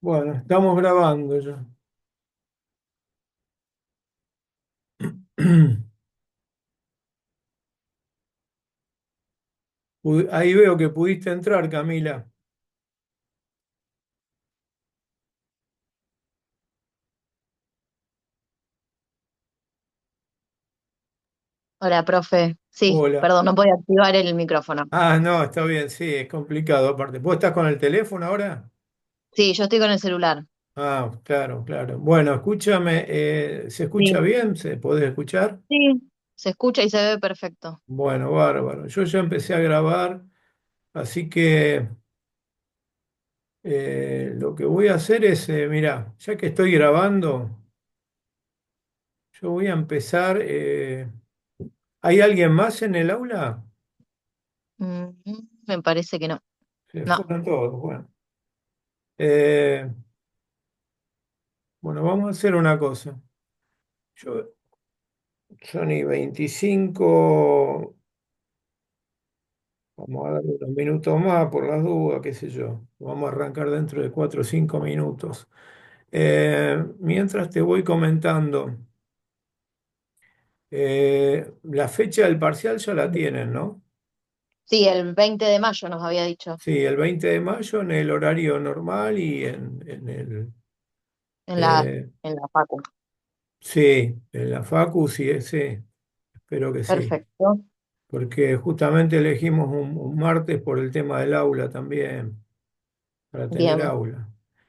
Bueno, estamos grabando ya. Ahí veo que pudiste entrar, Camila. Hola, profe. Sí, Hola. perdón, no podía activar el micrófono. Ah, no, está bien, sí, es complicado aparte. ¿Vos estás con el teléfono ahora? Sí, yo estoy con el celular. Ah, claro, claro. Bueno, escúchame, ¿se escucha Sí, bien? ¿Se puede escuchar? sí. Se escucha y se ve perfecto. Bueno, bárbaro. Yo ya empecé a grabar, así que lo que voy a hacer es, mirá, ya que estoy grabando, yo voy a empezar. ¿Hay alguien más en el aula? Mm, me parece que no. Se No, fueron todos. Bueno. Eh, Bueno, vamos a hacer una cosa. Yo, Johnny, 25, vamos a darle unos minutos más por las dudas, qué sé yo. Vamos a arrancar dentro de 4 o 5 minutos. Mientras te voy comentando, la fecha del parcial ya la tienen, ¿no? sí, el 20 de mayo nos había dicho Sí, el 20 de mayo en el horario normal y en el... en la, eh, en la facu. sí, en la Facu, sí, sí, espero que sí. Perfecto. Porque justamente elegimos un martes por el tema del aula también, para tener Bien. aula.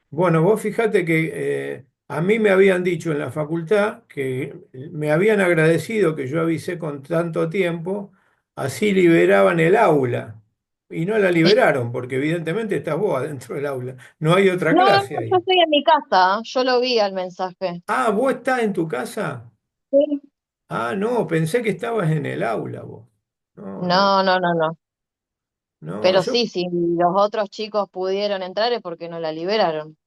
Bueno, vos fijate que a mí me habían dicho en la facultad que me habían agradecido que yo avisé con tanto tiempo, así liberaban el aula. Y no la liberaron, porque evidentemente estás vos adentro del aula. No hay otra No, no, clase no, yo ahí. estoy en mi casa. Yo lo vi al mensaje. Ah, ¿vos estás en tu casa? Sí. Ah, no, pensé que estabas en el aula vos. No, no, No, no, no, no. no, Pero yo... sí, si los otros chicos pudieron entrar es porque no la liberaron.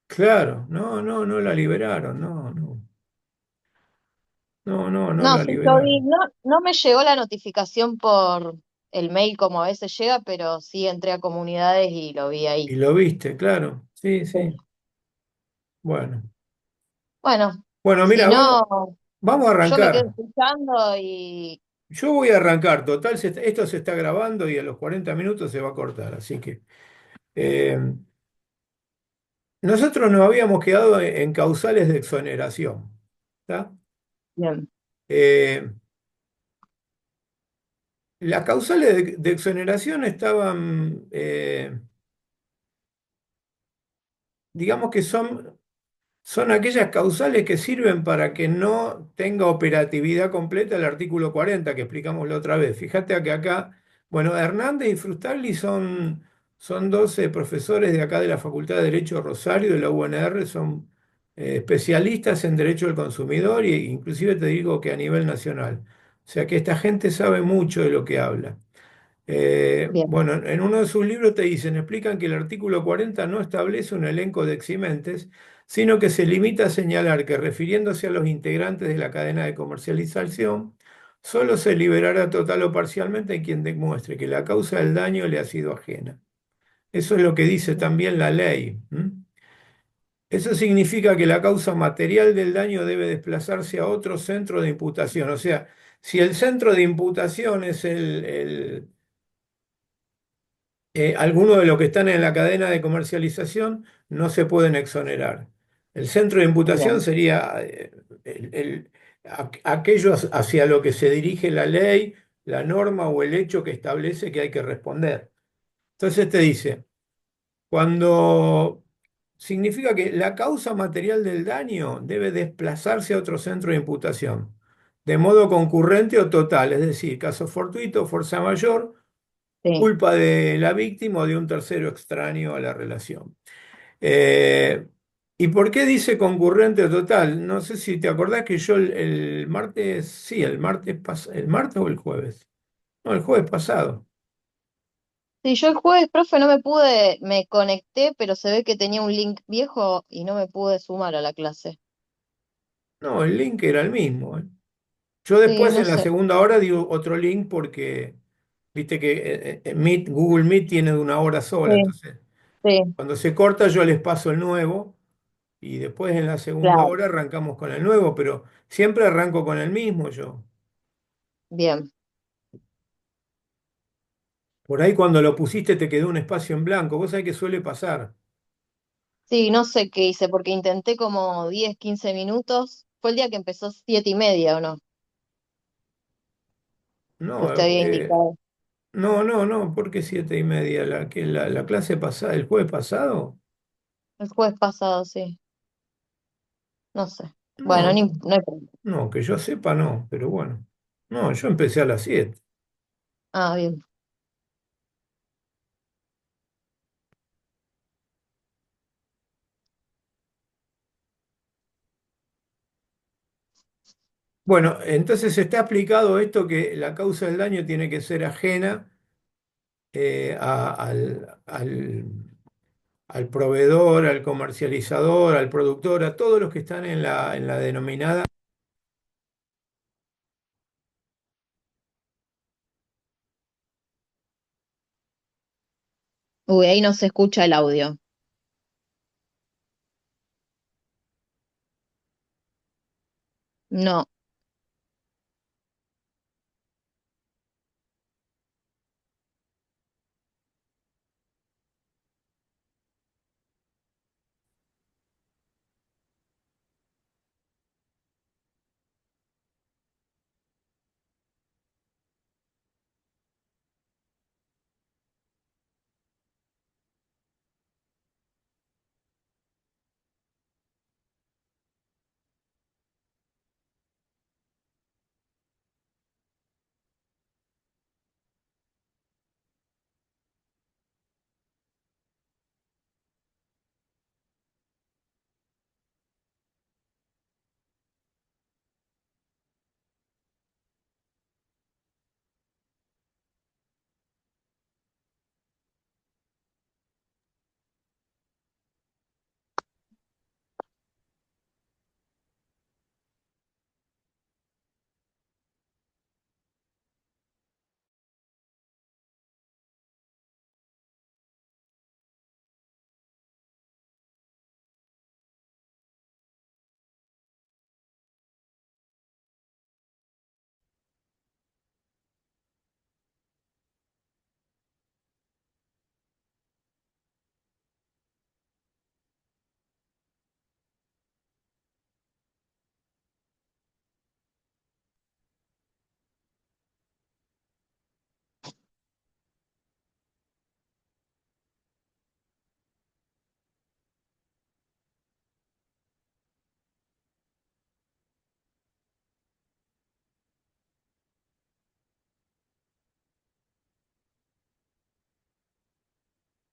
Claro, no, no, no la liberaron, no, no, no, no, no No, la sí, yo vi, liberaron. no, no me llegó la notificación por el mail como a veces llega, pero sí entré a comunidades y lo vi Y ahí. lo viste, claro, sí, sí. Sí. Bueno, Bueno, bueno, si mira, no, vamos a yo me quedo arrancar. escuchando y Yo voy a arrancar, total, esto se está grabando y a los 40 minutos se va a cortar, así que eh, nosotros nos habíamos quedado en causales de exoneración, ¿está? bien, Eh, las causales de exoneración estaban, digamos que son aquellas causales que sirven para que no tenga operatividad completa el artículo 40 que explicamos la otra vez. Fíjate que acá, bueno, Hernández y Frustagli son 12 profesores de acá de la Facultad de Derecho Rosario de la UNR, son especialistas en derecho del consumidor e inclusive te digo que a nivel nacional. O sea que esta gente sabe mucho de lo que habla. bien, Bueno, en uno de sus libros te dicen, explican que el artículo 40 no establece un elenco de eximentes, sino que se limita a señalar que refiriéndose a los integrantes de la cadena de comercialización, solo se liberará total o parcialmente a quien demuestre que la causa del daño le ha sido ajena. Eso es lo que dice también la ley. ¿M? Eso significa que la causa material del daño debe desplazarse a otro centro de imputación. O sea, si el centro de imputación es algunos de los que están en la cadena de comercialización no se pueden exonerar. El centro de imputación bien, sería aquello hacia lo que se dirige la ley, la norma o el hecho que establece que hay que responder. Entonces te dice, cuando significa que la causa material del daño debe desplazarse a otro centro de imputación, de modo concurrente o total, es decir, caso fortuito, fuerza mayor, sí. culpa de la víctima o de un tercero extraño a la relación. Eh, ¿Y por qué dice concurrente total? No sé si te acordás que yo el martes, sí, el martes o el jueves. No, el jueves pasado. Sí, yo el jueves, profe, no me pude, me conecté, pero se ve que tenía un link viejo y no me pude sumar a la clase. No, el link era el mismo. Yo Sí, después no en la sé. segunda hora di otro link porque viste que Google Meet tiene de una hora sola, Sí. entonces. Sí, Cuando se corta yo les paso el nuevo y después en la segunda claro, hora arrancamos con el nuevo, pero siempre arranco con el mismo yo. bien. Por ahí cuando lo pusiste te quedó un espacio en blanco, vos sabés que suele pasar. Sí, no sé qué hice porque intenté como 10, 15 minutos. Fue el día que empezó 7:30, ¿o no? Que usted No, había indicado. no, ¿por qué 7:30? La clase pasada, el jueves pasado. El jueves pasado, sí. No sé. No, Bueno, no, no hay problema. no, que yo sepa no, pero bueno. No, yo empecé a las 7. Ah, bien. Bueno, entonces está explicado esto que la causa del daño tiene que ser ajena al proveedor, al comercializador, al productor, a todos los que están en la denominada. Uy, ahí no se escucha el audio. No.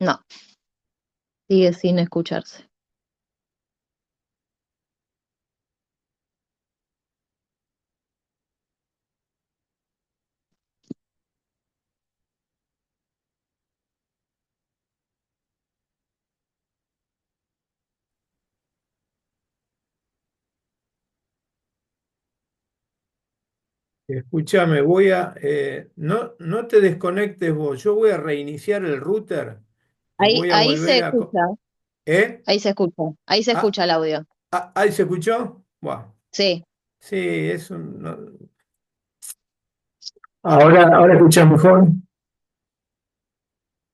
No. Sigue sin escucharse. Escúchame, no te desconectes vos, yo voy a reiniciar el router y Ahí, voy a ahí se volver escucha. ¿Eh? Ahí se escucha. Ahí se Ah, escucha el audio. ¿Ahí se escuchó? Buah, Sí, sí, ahora escuchas mejor.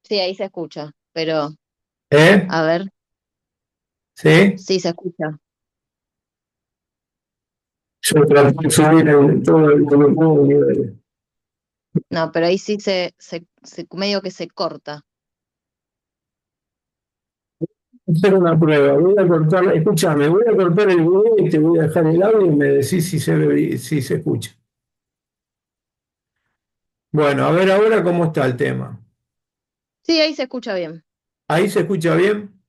sí, ahí se escucha. Pero, ¿Eh? a ver, ¿Sí? sí se escucha. Yo traté de subir todo el nivel. No, pero ahí sí medio que se corta. Hacer una prueba, voy a cortar, escúchame, voy a cortar el video y te voy a dejar el audio y me decís si se escucha. Bueno, a ver ahora cómo está el tema. Sí, ahí se escucha bien. ¿Ahí se escucha bien?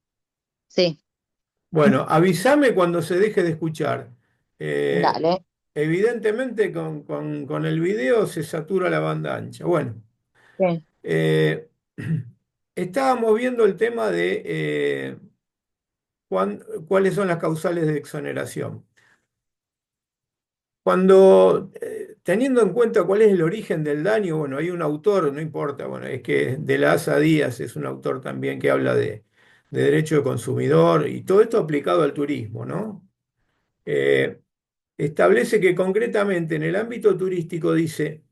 Sí, Bueno, avísame cuando se deje de escuchar. Eh, dale. evidentemente con el video se satura la banda ancha. Bueno, Sí. eh, estábamos viendo el tema de cuáles son las causales de exoneración. Teniendo en cuenta cuál es el origen del daño, bueno, hay un autor, no importa, bueno, es que de la Asa Díaz es un autor también que habla de derecho de consumidor y todo esto aplicado al turismo, ¿no? Eh, Establece que concretamente en el ámbito turístico dice,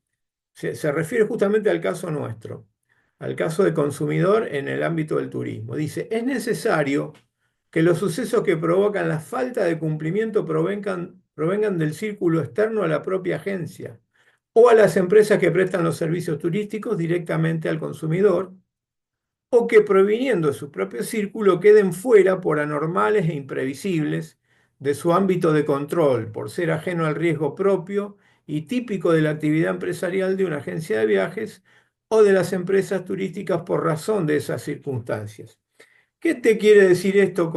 se refiere justamente al caso nuestro, al caso de consumidor en el ámbito del turismo. Dice, es necesario que los sucesos que provocan la falta de cumplimiento provengan del círculo externo a la propia agencia o a las empresas que prestan los servicios turísticos directamente al consumidor, o que proviniendo de su propio círculo queden fuera por anormales e imprevisibles de su ámbito de control, por ser ajeno al riesgo propio y típico de la actividad empresarial de una agencia de viajes o de las empresas turísticas por razón de esas circunstancias. ¿Qué te quiere decir esto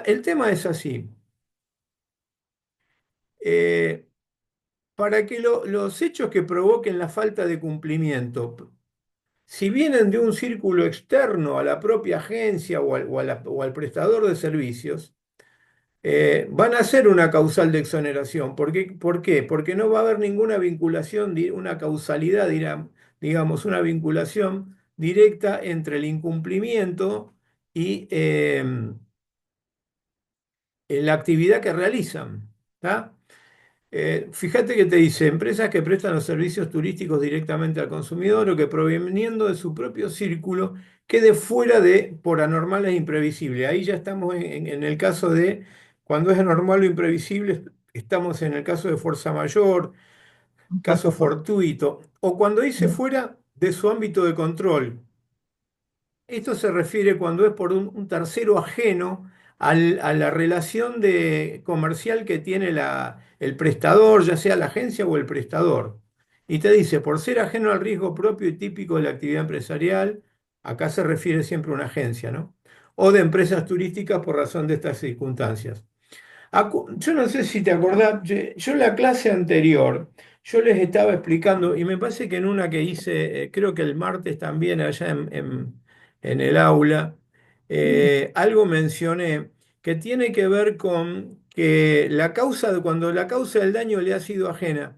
el tema es así. Eh, para que los hechos que provoquen la falta de cumplimiento, si vienen de un círculo externo a la propia agencia o al prestador de servicios, van a ser una causal de exoneración. ¿Por qué? Porque no va a haber ninguna vinculación, una causalidad, digamos, una vinculación directa entre el incumplimiento y la actividad que realizan. ¿Tá? Fíjate que te dice, empresas que prestan los servicios turísticos directamente al consumidor o que proveniendo de su propio círculo quede fuera de por anormal e imprevisible. Ahí ya estamos en el caso de, cuando es anormal o imprevisible, estamos en el caso de fuerza mayor, caso fortuito, o cuando dice fuera de su ámbito de control. Esto se refiere cuando es por un tercero ajeno a la relación comercial que tiene el prestador, ya sea la agencia o el prestador. Y te dice, por ser ajeno al riesgo propio y típico de la actividad empresarial, acá se refiere siempre a una agencia, ¿no? O de empresas turísticas por razón de estas circunstancias. Yo no sé si te acordás, yo en la clase anterior, yo les estaba explicando, y me parece que en una que hice, creo que el martes también allá en el aula, algo mencioné que tiene que ver con que cuando la causa del daño le ha sido ajena,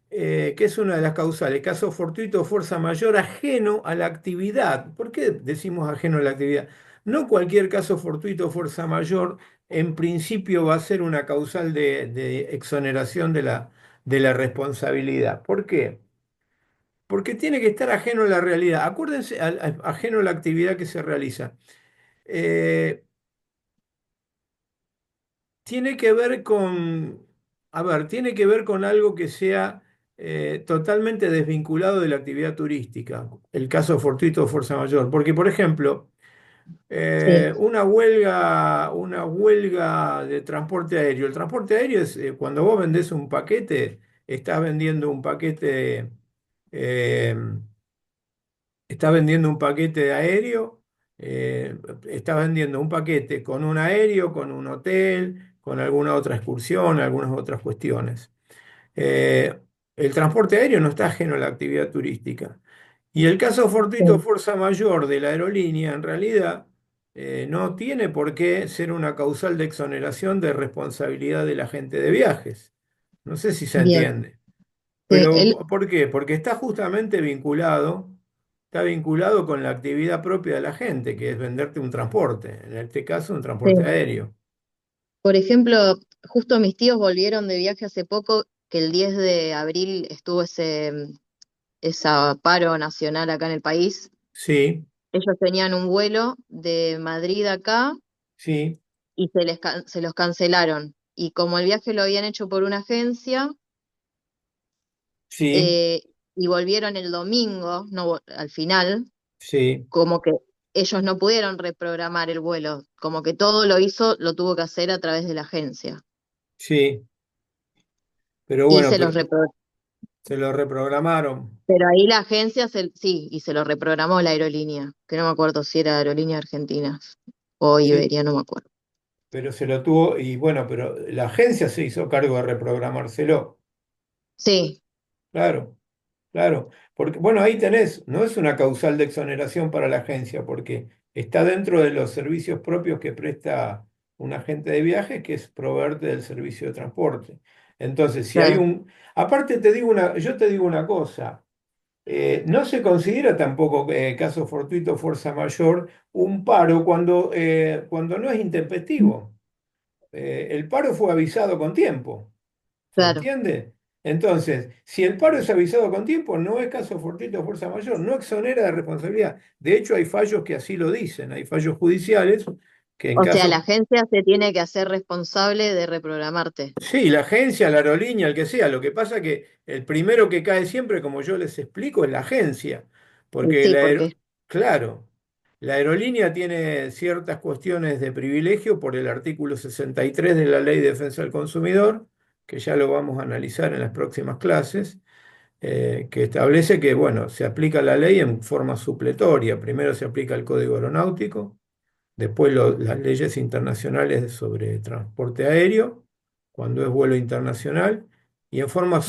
que es una de las causales, caso fortuito o fuerza mayor ajeno a la actividad. ¿Por qué decimos ajeno a la actividad? No cualquier caso fortuito o fuerza mayor en principio va a ser una causal de exoneración de la responsabilidad. ¿Por qué? Porque tiene que estar ajeno a la realidad. Acuérdense, ajeno a la actividad que se realiza. Eh, Tiene que ver a ver, tiene que ver con algo que sea totalmente desvinculado de la actividad turística, el caso fortuito o fuerza mayor. Porque, por ejemplo, Sí, una huelga de transporte aéreo. El transporte aéreo es cuando vos vendés un paquete, estás vendiendo un paquete, eh, estás vendiendo un paquete aéreo, estás vendiendo un paquete con un aéreo, con un hotel, con alguna otra excursión, algunas otras cuestiones. Eh, el transporte aéreo no está ajeno a la actividad turística. Y el caso fortuito sí, fuerza mayor de la aerolínea, en realidad, no tiene por qué ser una causal de exoneración de responsabilidad del agente de viajes. No sé si se bien. entiende. Sí, Pero, él, ¿por qué? Porque está vinculado con la actividad propia de la gente, que es venderte un transporte, en este caso un transporte sí. aéreo. Por ejemplo, justo mis tíos volvieron de viaje hace poco, que el 10 de abril estuvo esa paro nacional acá en el país. Sí, Ellos tenían un vuelo de Madrid a acá sí, y se los cancelaron. Y como el viaje lo habían hecho por una agencia, sí, eh, y volvieron el domingo, no, al final, sí, como que ellos no pudieron reprogramar el vuelo, como que todo lo tuvo que hacer a través de la agencia. sí. Pero Y bueno, se los se lo reprogramaron. Pero ahí la agencia, sí, y se lo reprogramó la aerolínea, que no me acuerdo si era Aerolínea Argentinas o Sí, Iberia, no me acuerdo. pero se lo tuvo, y bueno, pero la agencia se hizo cargo de reprogramárselo. Sí, Claro, claro. Porque, bueno, ahí tenés, no es una causal de exoneración para la agencia, porque está dentro de los servicios propios que presta un agente de viajes, que es proveerte del servicio de transporte. Entonces, si hay claro, un. Aparte, yo te digo una cosa. No se considera tampoco caso fortuito, fuerza mayor, un paro cuando no es intempestivo. El paro fue avisado con tiempo. ¿Se Claro. entiende? Entonces, si el paro es avisado con tiempo, no es caso fortuito o fuerza mayor, no exonera de responsabilidad. De hecho, hay fallos que así lo dicen, hay fallos judiciales que en O sea, la caso. agencia se tiene que hacer responsable de reprogramarte. Sí, la agencia, la aerolínea, el que sea. Lo que pasa que el primero que cae siempre, como yo les explico, es la agencia. Y Porque sí, porque, claro, la aerolínea tiene ciertas cuestiones de privilegio por el artículo 63 de la Ley de Defensa del Consumidor, que ya lo vamos a analizar en las próximas clases, que establece que, bueno, se aplica la ley en forma supletoria. Primero se aplica el Código Aeronáutico, después las leyes internacionales sobre transporte aéreo, cuando es vuelo internacional, y bien, en forma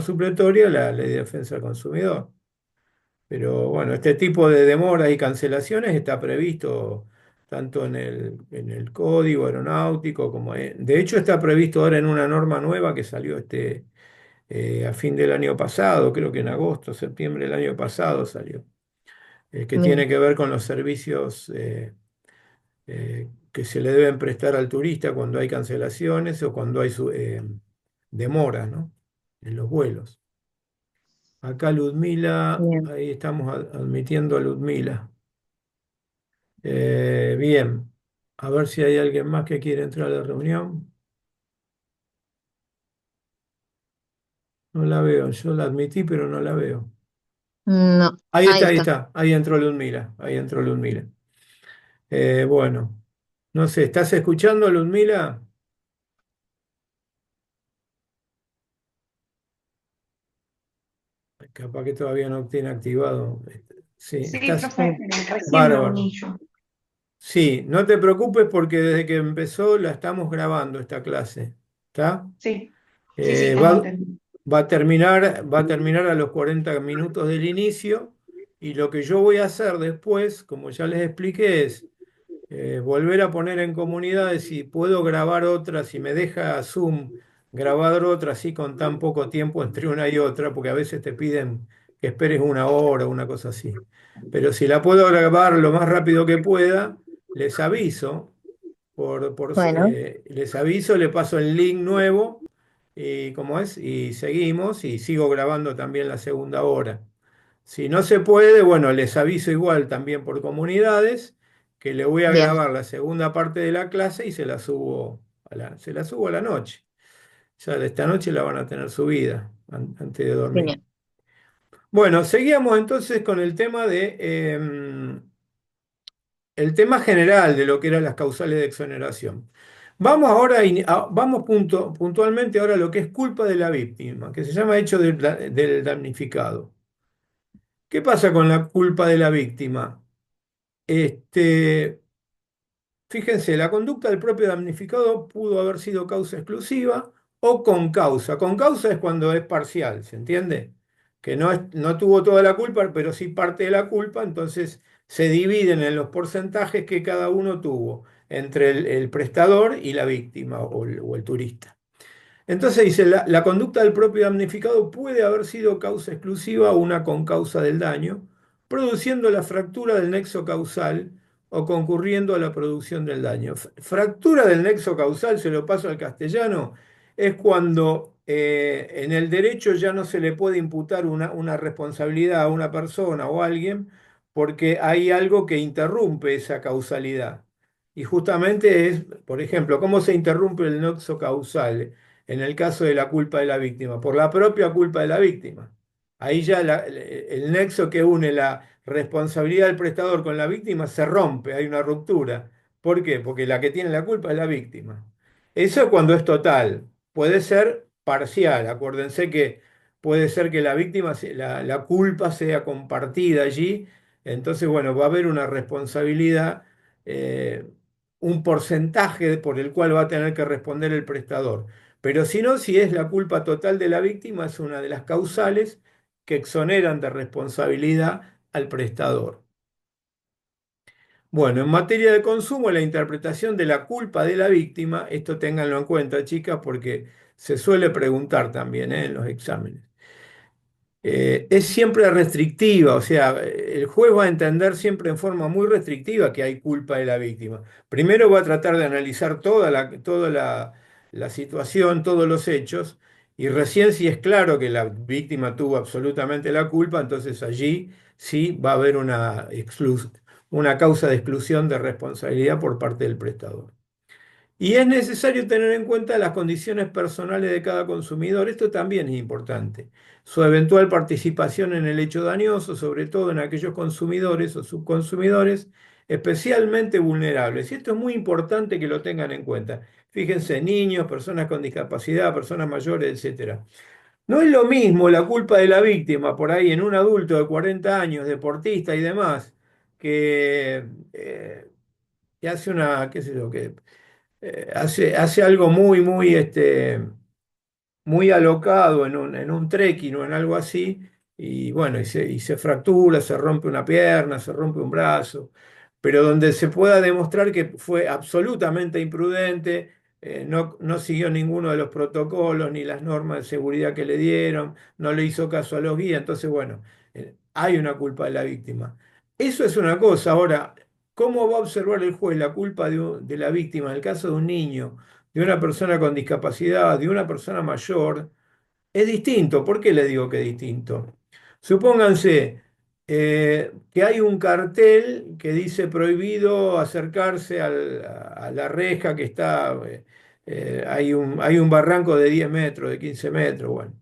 supletoria la ley de defensa del consumidor. Pero bueno, este tipo de demoras y cancelaciones está previsto tanto en el código aeronáutico como de hecho está previsto ahora en una norma nueva que salió a fin del año pasado, creo que en agosto, septiembre del año pasado salió, que tiene bien, que ver con los servicios que se le deben prestar al turista cuando hay cancelaciones o cuando hay demoras, ¿no? En los vuelos. Acá Ludmila, bien. ahí estamos admitiendo a Ludmila. Bien, a ver si hay alguien más que quiere entrar a la reunión. No la veo, yo la admití, pero no la veo. No, ahí está. Ahí entró Ludmila, ahí entró Ludmila. Bueno, no sé, ¿estás escuchando, Ludmila? Capaz que todavía no tiene activado. Sí, Sí, estás profe, Mm, recién me bárbaro. uní yo. Sí, no te preocupes porque desde que empezó la estamos grabando esta clase. ¿Está? Sí, sí, sí, Eh, tengo va, entendido. va a terminar a los 40 minutos del inicio y lo que yo voy a hacer después, como ya les expliqué, es volver a poner en comunidades si puedo grabar otra, si me deja Zoom grabar otra así con tan poco tiempo entre una y otra, porque a veces te piden que esperes una hora o una cosa así. Pero si la puedo grabar lo más rápido que pueda, les aviso, bueno, les aviso, le paso el link nuevo y cómo es, y seguimos y sigo grabando también la segunda hora. Si no se puede, bueno, les aviso igual también por comunidades que le voy a bien, grabar la segunda parte de la clase y se la subo a la noche. Ya de esta noche la van a tener subida antes de dormir. genial. Bueno, seguíamos entonces con el tema el tema general de lo que eran las causales de exoneración. Vamos ahora, vamos puntualmente ahora a lo que es culpa de la víctima, que se llama hecho del damnificado. ¿Qué pasa con la culpa de la víctima? Este, Fíjense, la conducta del propio damnificado pudo haber sido causa exclusiva o con causa. Con causa es cuando es parcial, ¿se entiende? Que no tuvo toda la culpa, pero sí parte de la culpa, entonces se dividen en los porcentajes que cada uno tuvo entre el prestador y la víctima o el turista. Entonces dice, la conducta del propio damnificado puede haber sido causa exclusiva o una concausa del daño, produciendo la fractura del nexo causal o concurriendo a la producción del daño. Fractura del nexo causal, se lo paso al castellano, es cuando en el derecho ya no se le puede imputar una responsabilidad a una persona o a alguien porque hay algo que interrumpe esa causalidad. Y justamente es, por ejemplo, ¿cómo se interrumpe el nexo causal? En el caso de la culpa de la víctima, por la propia culpa de la víctima. Ahí ya el nexo que une la responsabilidad del prestador con la víctima se rompe, hay una ruptura. ¿Por qué? Porque la que tiene la culpa es la víctima. Eso cuando es total, puede ser parcial. Acuérdense que puede ser que la víctima, la culpa sea compartida allí. Entonces, bueno, va a haber una responsabilidad, eh, un porcentaje por el cual va a tener que responder el prestador. Pero si no, si es la culpa total de la víctima, es una de las causales que exoneran de responsabilidad al prestador. Bueno, en materia de consumo, la interpretación de la culpa de la víctima, esto ténganlo en cuenta, chicas, porque se suele preguntar también, en los exámenes. es siempre restrictiva, o sea, el juez va a entender siempre en forma muy restrictiva que hay culpa de la víctima. Primero va a tratar de analizar la situación, todos los hechos, y recién si es claro que la víctima tuvo absolutamente la culpa, entonces allí sí va a haber una causa de exclusión de responsabilidad por parte del prestador. Y es necesario tener en cuenta las condiciones personales de cada consumidor. Esto también es importante. Su eventual participación en el hecho dañoso, sobre todo en aquellos consumidores o subconsumidores especialmente vulnerables. Y esto es muy importante que lo tengan en cuenta. Fíjense, niños, personas con discapacidad, personas mayores, etcétera. No es lo mismo la culpa de la víctima por ahí en un adulto de 40 años, deportista y demás, que, eh, que hace una, qué sé yo, que hace algo muy alocado en un trekking o en algo así, y bueno, y se fractura, se rompe una pierna, se rompe un brazo, pero donde se pueda demostrar que fue absolutamente imprudente, no siguió ninguno de los protocolos ni las normas de seguridad que le dieron, no le hizo caso a los guías, entonces bueno, hay una culpa de la víctima. Eso es una cosa. Ahora, ¿cómo va a observar el juez la culpa de la víctima en el caso de un niño, de una persona con discapacidad, de una persona mayor? Es distinto. ¿Por qué le digo que es distinto? Supónganse que hay un cartel que dice prohibido acercarse a la reja que está, hay un barranco de 10 metros, de 15 metros, bueno.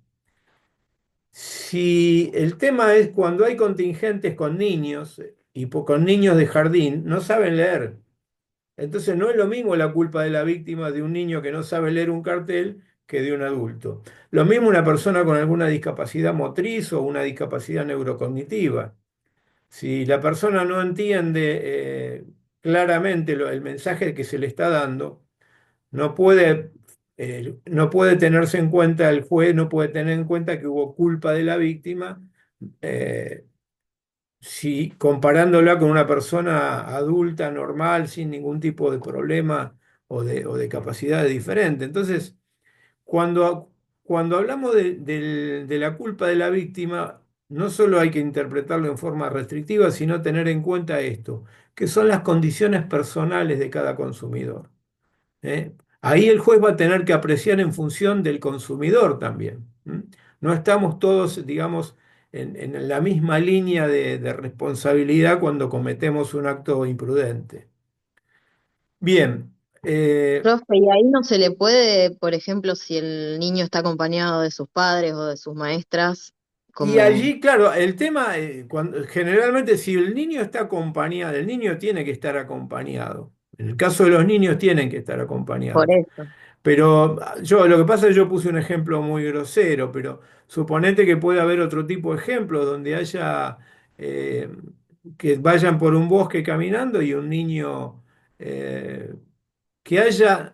Si el tema es cuando hay contingentes con niños y con niños de jardín, no saben leer. Entonces no es lo mismo la culpa de la víctima de un niño que no sabe leer un cartel que de un adulto. Lo mismo una persona con alguna discapacidad motriz o una discapacidad neurocognitiva. Si la persona no entiende claramente el mensaje que se le está dando, no puede tenerse en cuenta, el juez no puede tener en cuenta que hubo culpa de la víctima, eh, si comparándola con una persona adulta, normal, sin ningún tipo de problema o de capacidad diferente. Entonces, cuando, cuando hablamos de la culpa de la víctima, no solo hay que interpretarlo en forma restrictiva, sino tener en cuenta esto, que son las condiciones personales de cada consumidor. ¿Eh? Ahí el juez va a tener que apreciar en función del consumidor también. ¿M? No estamos todos, digamos, en la misma línea de responsabilidad cuando cometemos un acto imprudente. Bien, Profe, y ahí no se le puede, por ejemplo, si el niño está acompañado de sus padres o de sus maestras, y como allí, claro, el tema, generalmente si el niño está acompañado, el niño tiene que estar acompañado. En el caso de los niños tienen que estar por acompañados. eso. Pero lo que pasa es que yo puse un ejemplo muy grosero, pero suponete que puede haber otro tipo de ejemplo donde haya eh, que vayan por un bosque caminando y un niño eh, que haya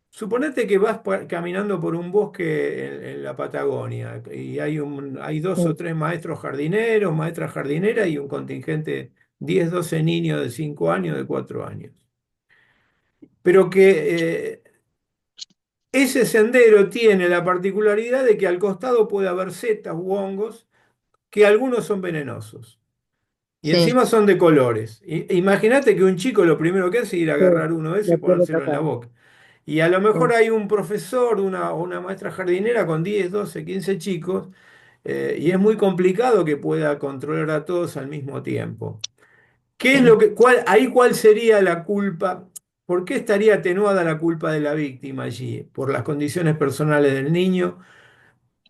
suponete que vas caminando por un bosque en la Patagonia y hay dos o Sí, tres maestros jardineros, maestras jardineras y un contingente 10 12 niños de 5 años, de 4 años. Pero que ese sendero tiene la particularidad de que al costado puede haber setas u hongos, que algunos son venenosos. Y sí, encima son de colores. Imagínate que un chico lo primero que hace es ir a sí, agarrar uno de esos lo y quiere ponérselo en la tocar. boca. Y a lo mejor Sí, hay un profesor, o una maestra jardinera con 10 12 15 chicos, y es muy complicado que pueda controlar a todos al mismo tiempo. ¿Qué es sí, cuál sería la culpa? ¿Por qué estaría atenuada la culpa de la víctima allí? Por las condiciones personales del niño.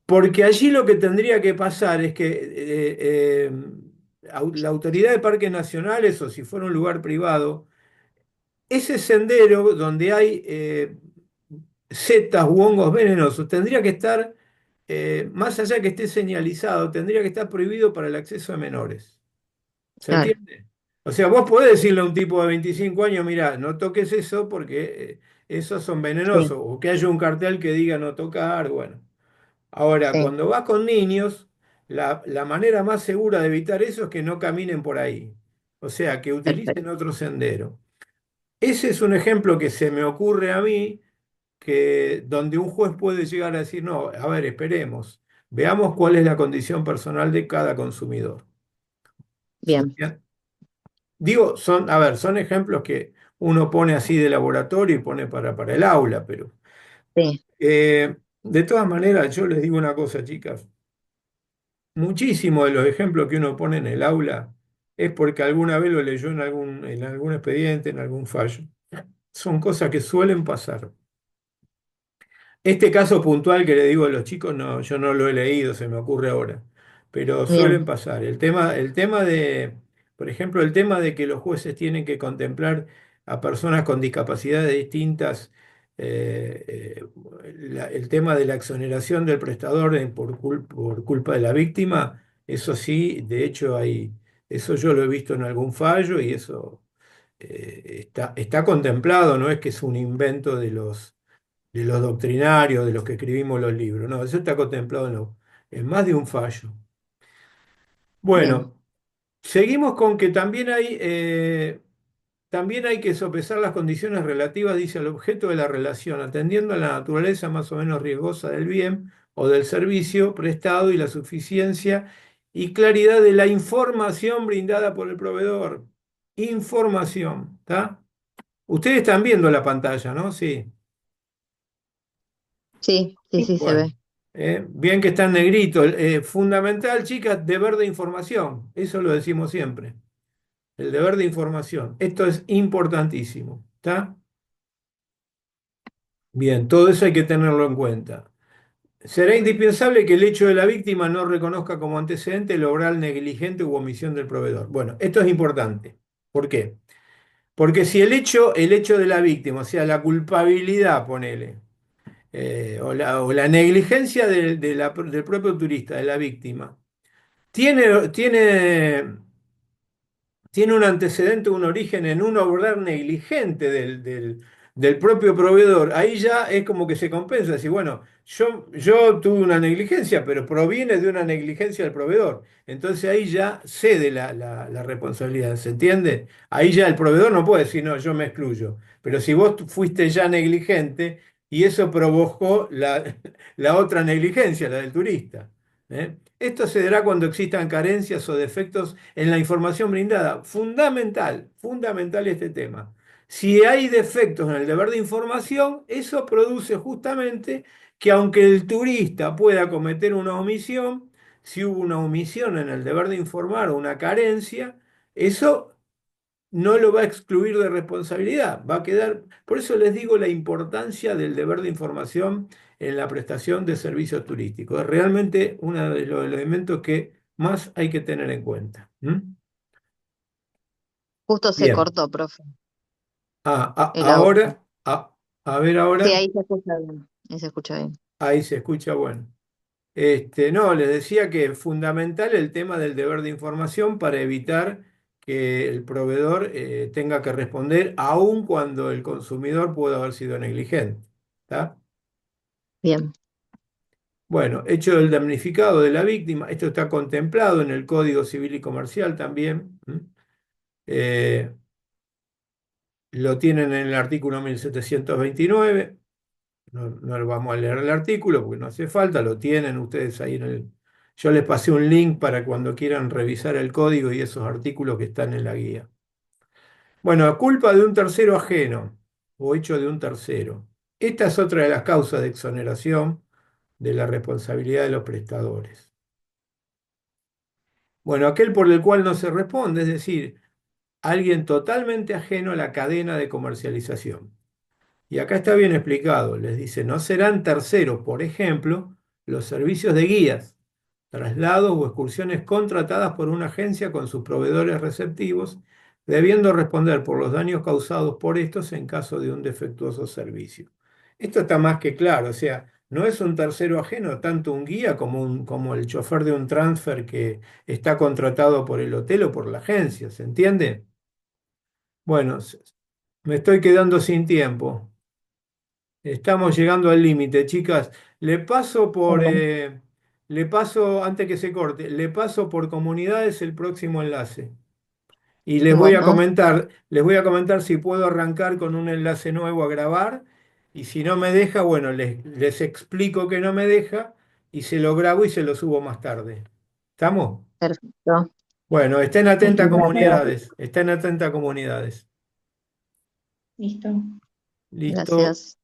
Porque allí lo que tendría que pasar es que la autoridad de parques nacionales, o si fuera un lugar privado, ese sendero donde hay setas u hongos venenosos, tendría que estar, más allá de que esté señalizado, tendría que estar prohibido para el acceso de menores. ¿Se claro, entiende? O sea, vos podés decirle a un tipo de 25 años, mira, no toques eso porque esos son sí, venenosos, o que haya un cartel que diga no tocar, bueno. Ahora, sí, cuando vas con niños, la manera más segura de evitar eso es que no caminen por ahí. O sea, que utilicen perfecto. otro sendero. Ese es un ejemplo que se me ocurre a mí, donde un juez puede llegar a decir, no, a ver, esperemos. Veamos cuál es la condición personal de cada consumidor. ¿Se Bien, entiende? Digo, a ver, son ejemplos que uno pone así de laboratorio y pone para el aula, pero sí, de todas maneras, yo les digo una cosa, chicas. Muchísimos de los ejemplos que uno pone en el aula es porque alguna vez lo leyó en algún expediente, en algún fallo. Son cosas que suelen pasar. Este caso puntual que le digo a los chicos, no, yo no lo he leído, se me ocurre ahora, pero suelen bien, pasar. El tema de, por ejemplo, el tema de que los jueces tienen que contemplar a personas con discapacidades distintas, el tema de la exoneración del prestador por culpa de la víctima, eso sí, de hecho eso yo lo he visto en algún fallo y eso está contemplado, no es que es un invento de los doctrinarios, de los que escribimos los libros. No, eso está contemplado en más de un fallo. bien. Bueno, seguimos con que también hay que sopesar las condiciones relativas, dice, al objeto de la relación, atendiendo a la naturaleza más o menos riesgosa del bien o del servicio prestado y la suficiencia y claridad de la información brindada por el proveedor. Información, ¿está? Ustedes están viendo la pantalla, ¿no? Sí. Sí, sí, sí, se Bueno, ve. bien que está en negrito. Fundamental, chicas, deber de información. Eso lo decimos siempre. El deber de información. Esto es importantísimo. ¿Está? Bien, todo eso hay que tenerlo en cuenta. Será indispensable que el hecho de la víctima no reconozca como antecedente el obrar negligente u omisión del proveedor. Bueno, esto es importante. ¿Por qué? Porque si el hecho de la víctima, o sea, la culpabilidad, ponele, o la negligencia del propio turista, de la víctima, tiene tiene un antecedente, un origen en un obrar negligente del propio proveedor, ahí ya es como que se compensa. Decir, bueno, yo tuve una negligencia, pero proviene de una negligencia del proveedor. Entonces ahí ya cede la responsabilidad, ¿se entiende? Ahí ya el proveedor no puede decir, no, yo me excluyo. Pero si vos fuiste ya negligente y eso provocó la otra negligencia, la del turista. ¿Eh? Esto se dará cuando existan carencias o defectos en la información brindada. Fundamental, fundamental este tema. Si hay defectos en el deber de información, eso produce justamente que aunque el turista pueda cometer una omisión, si hubo una omisión en el deber de informar o una carencia, eso no lo va a excluir de responsabilidad, va a quedar, por eso les digo la importancia del deber de información en la prestación de servicios turísticos. Es realmente uno de los elementos que más hay que tener en cuenta. ¿Mm? Justo se Bien. cortó, profe, el audio. Ahora, a ver Sí, ahora, ahí se escucha bien. Ahí se escucha bien. ahí se escucha bueno. No, les decía que es fundamental el tema del deber de información para evitar que el proveedor tenga que responder aun cuando el consumidor pueda haber sido negligente. ¿Está? Bien. Bueno, hecho del damnificado de la víctima, esto está contemplado en el Código Civil y Comercial también. ¿M? Eh, lo tienen en el artículo 1729. No lo vamos a leer el artículo porque no hace falta, lo tienen ustedes ahí en el... Yo les pasé un link para cuando quieran revisar el código y esos artículos que están en la guía. Bueno, culpa de un tercero ajeno o hecho de un tercero. Esta es otra de las causas de exoneración de la responsabilidad de los prestadores. Bueno, aquel por el cual no se responde, es decir, alguien totalmente ajeno a la cadena de comercialización. Y acá está bien explicado, les dice, no serán terceros, por ejemplo, los servicios de guías, traslados o excursiones contratadas por una agencia con sus proveedores receptivos, debiendo responder por los daños causados por estos en caso de un defectuoso servicio. Esto está más que claro, o sea, no es un tercero ajeno, tanto un guía como el chofer de un transfer que está contratado por el hotel o por la agencia, ¿se entiende? Bueno, me estoy quedando sin tiempo. Estamos llegando al límite, chicas. Bueno, Le paso, antes que se corte, le paso por comunidades el próximo enlace. Y bueno, les voy a comentar si puedo arrancar con un enlace nuevo a grabar. Y si no me deja, bueno, les explico que no me deja. y se lo grabo y se lo subo más tarde. ¿Estamos? Perfecto. Bueno, estén Listo, atentas gracias. comunidades, estén atentas comunidades. Listo. Listo. Gracias.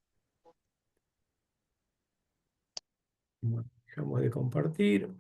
Bueno, dejamos de compartir.